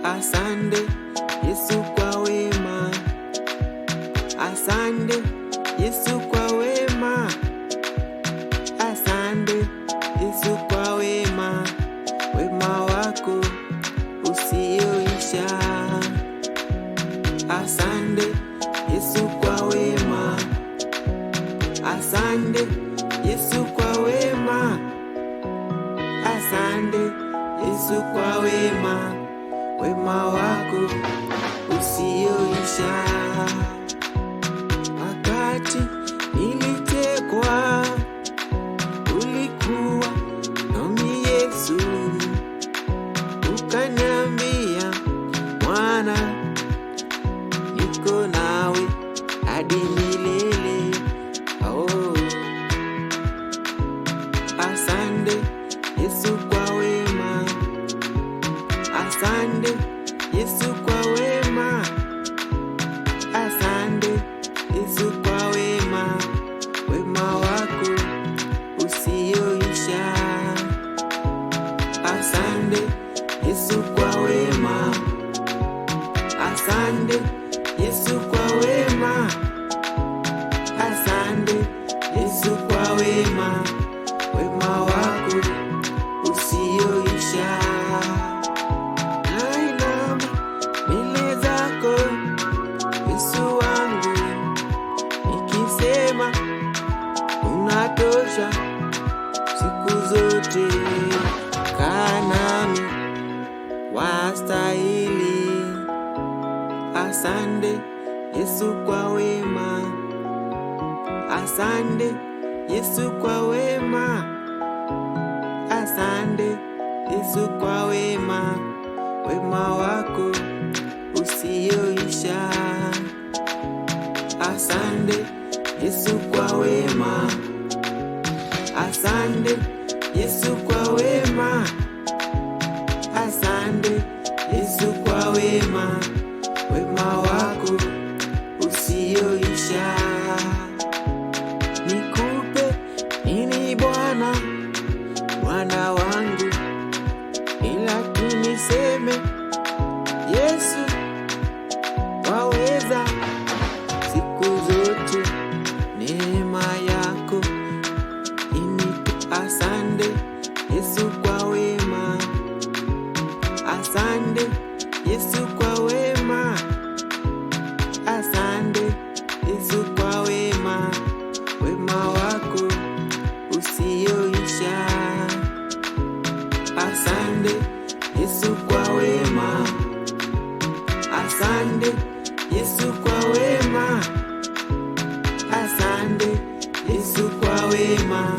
Asante Yesu kwa wema, asante Yesu kwa wema, asante Yesu kwa wema, wema wako usioisha. Asante Yesu kwa wema, asante Yesu kwa wema, asante Yesu kwa wema, wema wako usioisha. Wakati nilitekwa, ulikuwa nami Yesu, ukaniambia, mwana, niko nawe hadi milele. Oh, asante Yesu kwa wema, asante Yesu kwa wema, asante Yesu kwa wema, wema wako usioisha. Asante Yesu kwa wema, asante Yesu kwa wema, asante Yesu kwa wema, wema wako usioisha. Unatosha siku zote, kaa nami, wastahili. Asante Yesu kwa wema, asante Yesu kwa wema, asante Yesu kwa wema, wema wako usioisha. Asante Yesu kwa wema, asante Yesu kwa wema, asante Yesu kwa wema, wema wako usioisha. Nikupe nini Bwana, Bwana wangu, ila tu niseme Yesu waweza siku zote. Neema yako inipe. Asante Yesu kwa wema, asante Yesu kwa wema, asante Yesu kwa wema, wema wako usioisha. Asante Yesu kwa wema, asante Yesu kwa wema, asante Yesu kwa wema.